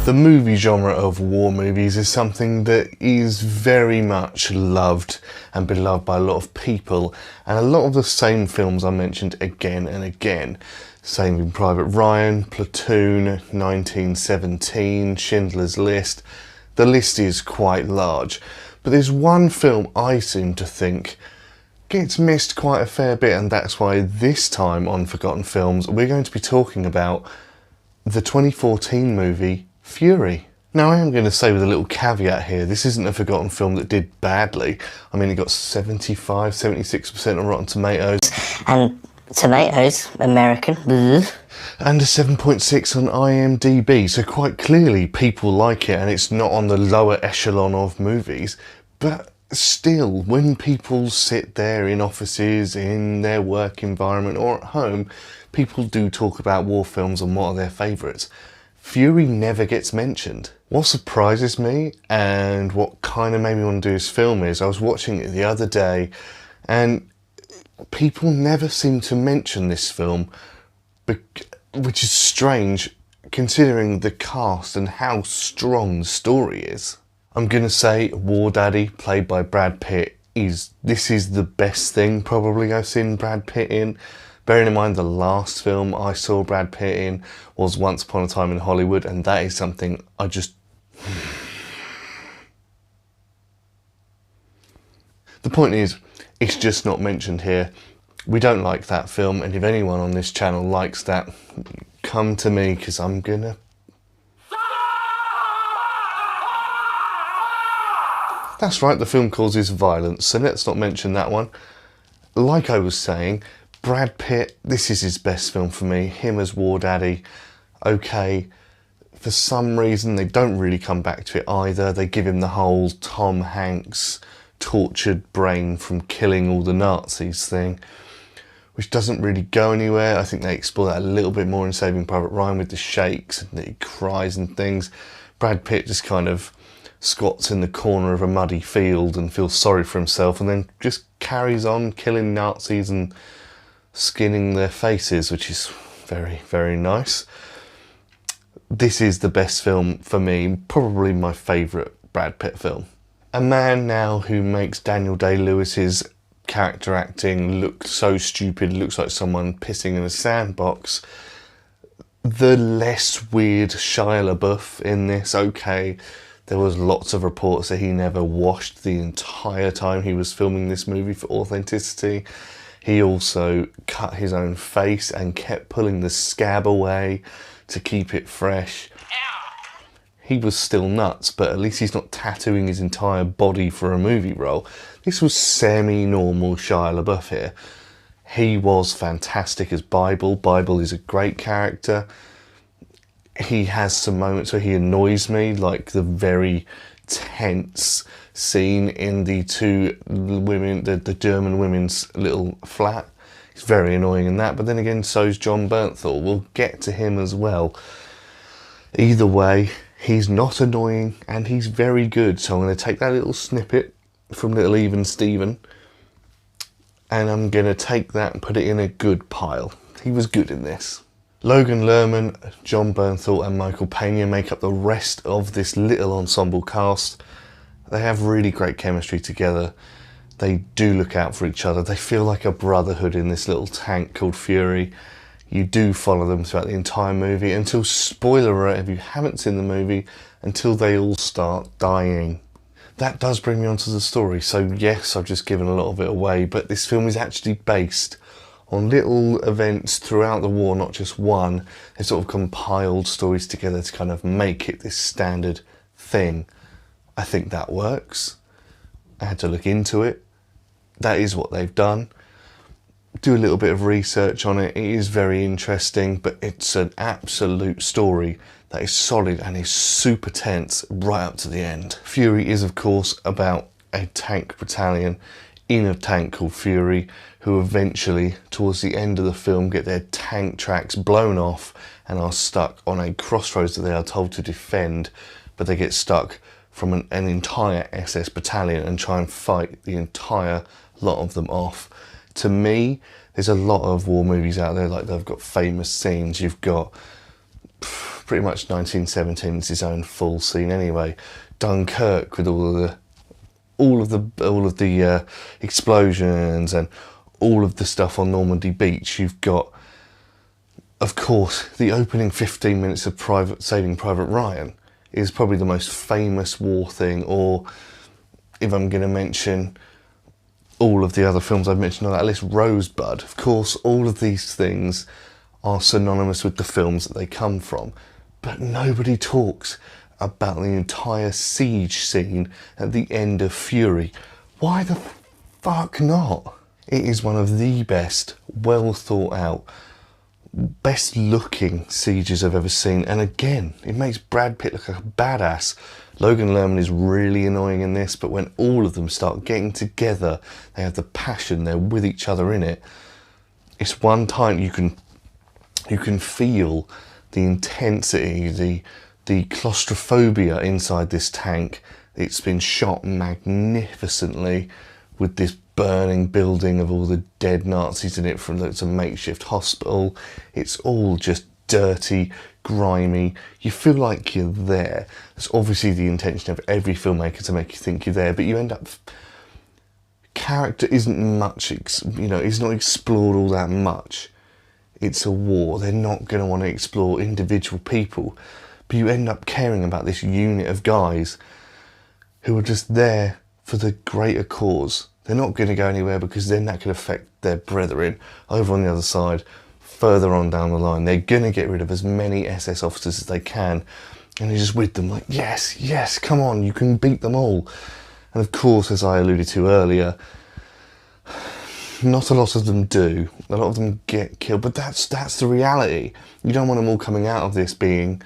The movie genre of war movies is something that is very much loved and beloved by a lot of people, and a lot of the same films are mentioned again and again. Saving Private Ryan, Platoon, 1917, Schindler's List. The list is quite large, but there's one film I seem to think gets missed quite a fair bit, and that's why this time on Forgotten Films we're going to be talking about the 2014 movie Fury. Now, I am going to say with a little caveat here, this isn't a forgotten film that did badly. I mean, it got 76% on Rotten Tomatoes. And tomatoes, American. Bleh. And a 7.6 on IMDb, so quite clearly people like it, and it's not on the lower echelon of movies. But still, when people sit there in offices, in their work environment or at home, people do talk about war films and what are their favourites. Fury never gets mentioned. What surprises me and what kind of made me want to do this film is I was watching it the other day and people never seem to mention this film, which is strange considering the cast and how strong the story is. I'm going to say War Daddy, played by Brad Pitt, this is the best thing probably I've seen Brad Pitt in. Bearing in mind the last film I saw Brad Pitt in was Once Upon a Time in Hollywood, and that is something I just... The point is, it's just not mentioned here. We don't like that film, and if anyone on this channel likes that, come to me, because I'm gonna... That's right, the film causes violence, so let's not mention that one. Like I was saying, Brad Pitt, this is his best film for me. Him as War Daddy, okay. For some reason, they don't really come back to it either. They give him the whole Tom Hanks tortured brain from killing all the Nazis thing, which doesn't really go anywhere. I think they explore that a little bit more in Saving Private Ryan with the shakes and he cries and things. Brad Pitt just kind of squats in the corner of a muddy field and feels sorry for himself and then just carries on killing Nazis and skinning their faces, which is very, very nice. This is the best film for me, probably my favourite Brad Pitt film. A man now who makes Daniel Day-Lewis's character acting look so stupid, looks like someone pissing in a sandbox. The less weird Shia LaBeouf in this, okay. There was lots of reports that he never washed the entire time he was filming this movie for authenticity. He also cut his own face and kept pulling the scab away to keep it fresh. He was still nuts, but at least he's not tattooing his entire body for a movie role. This was semi-normal Shia LaBeouf here. He was fantastic as Bible. Bible is a great character. He has some moments where he annoys me, like the very tense scene in the two women, the German women's little flat. He's very annoying in that, but then again, so's John Bernthal. We'll get to him as well. Either way, he's not annoying and he's very good. So I'm going to take that little snippet from Little Even Steven and I'm going to take that and put it in a good pile. He was good in this. Logan Lerman, John Bernthal and Michael Pena make up the rest of this little ensemble cast. They have really great chemistry together. They do look out for each other. They feel like a brotherhood in this little tank called Fury. You do follow them throughout the entire movie until, spoiler alert if you haven't seen the movie, until they all start dying. That does bring me onto the story. So yes, I've just given a lot of it away, but this film is actually based on little events throughout the war, not just one. They've sort of compiled stories together to kind of make it this standard thing. I think that works. I had to look into it. That is what they've done. Do a little bit of research on it. It is very interesting, but it's an absolute story that is solid and is super tense right up to the end. Fury is, of course, about a tank battalion in a tank called Fury, who eventually, towards the end of the film, get their tank tracks blown off and are stuck on a crossroads that they are told to defend, but they get stuck from an entire SS battalion and try and fight the entire lot of them off. To me, there's a lot of war movies out there, like they've got famous scenes. You've got pretty much 1917 is his own full scene anyway. Dunkirk with all of the explosions and all of the stuff on Normandy Beach. You've got, of course, the opening 15 minutes of Saving Private Ryan is probably the most famous war thing, or if I'm going to mention all of the other films I've mentioned on that list, Rosebud. Of course, all of these things are synonymous with the films that they come from, but nobody talks about the entire siege scene at the end of Fury. Why the fuck not? It is one of the best, well thought out, best looking sieges I've ever seen, and again, it makes Brad Pitt look like a badass. Logan Lerman is really annoying in this, but when all of them start getting together, they have the passion, they're with each other in it. It's one time you can feel the intensity, the claustrophobia inside this tank. It's been shot magnificently with this burning building of all the dead Nazis in it from it's a makeshift hospital. It's all just dirty, grimy. You feel like you're there. That's obviously the intention of every filmmaker, to make you think you're there, but you end up... Character isn't much, is not explored all that much. It's a war. They're not going to want to explore individual people, but you end up caring about this unit of guys who are just there for the greater cause. They're not going to go anywhere because then that could affect their brethren over on the other side, further on down the line. They're going to get rid of as many SS officers as they can, and you're just with them like, yes, yes, come on, you can beat them all. And of course, as I alluded to earlier, not a lot of them do. A lot of them get killed, but that's the reality. You don't want them all coming out of this being,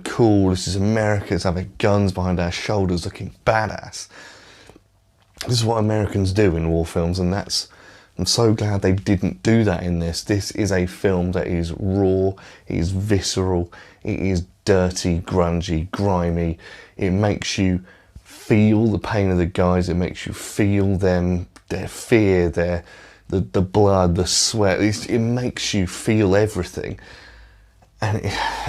cool, this is America, let's have our guns behind our shoulders looking badass. This is what Americans do in war films, and I'm so glad they didn't do that in this. This is a film that is raw, it is visceral, it is dirty, grungy, grimy. It makes you feel the pain of the guys, it makes you feel them, their fear, the blood, the sweat. It makes you feel everything. And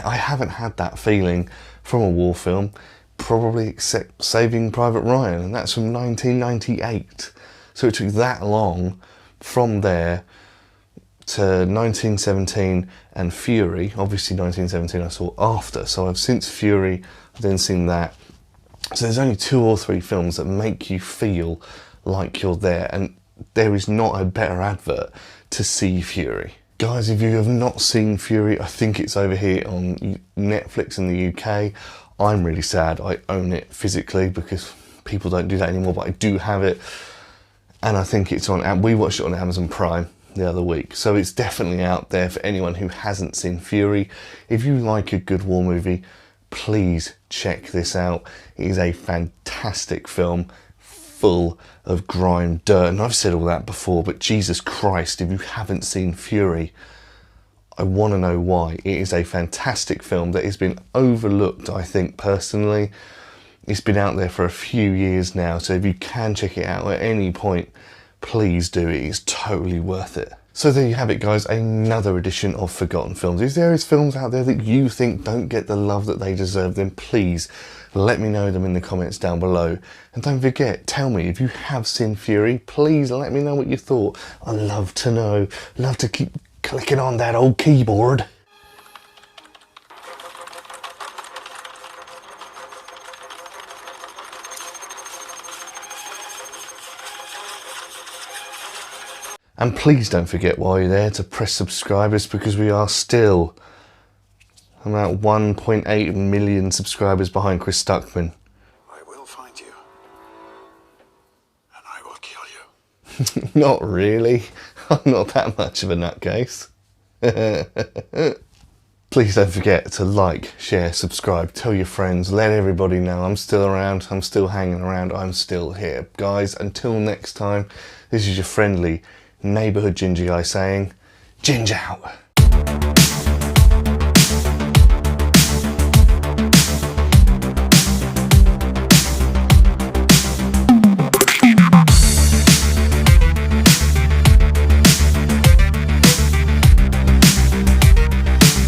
I haven't had that feeling from a war film, probably except Saving Private Ryan, and that's from 1998. So it took that long from there to 1917 and Fury. Obviously 1917 I saw after, so I've since Fury, I've then seen that. So there's only 2 or 3 films that make you feel like you're there, and there is not a better advert to see Fury. Guys, if you have not seen Fury, I think it's over here on Netflix in the UK. I'm really sad I own it physically because people don't do that anymore, but I do have it. And I think it's on, we watched it on Amazon Prime the other week. So it's definitely out there for anyone who hasn't seen Fury. If you like a good war movie, please check this out. It is a fantastic film full of grime, dirt, and I've said all that before, but Jesus Christ, if you haven't seen Fury, I want to know why. It is a fantastic film that has been overlooked, I think, personally. It's been out there for a few years now, so if you can check it out at any point, please do. It is totally worth it. So there you have it, guys, another edition of Forgotten Films. If there is films out there that you think don't get the love that they deserve, then please let me know them in the comments down below. And don't forget, tell me, if you have seen Fury, please let me know what you thought. I love to know. Love to keep clicking on that old keyboard. And please don't forget while you're there to press subscribers, because we are still about 1.8 million subscribers behind Chris Stuckman. I will find you. And I will kill you. Not really. I'm not that much of a nutcase. Please don't forget to like, share, subscribe, tell your friends, let everybody know I'm still around, I'm still hanging around, I'm still here. Guys, until next time, this is your friendly neighbourhood ginger guy saying, Ginge out.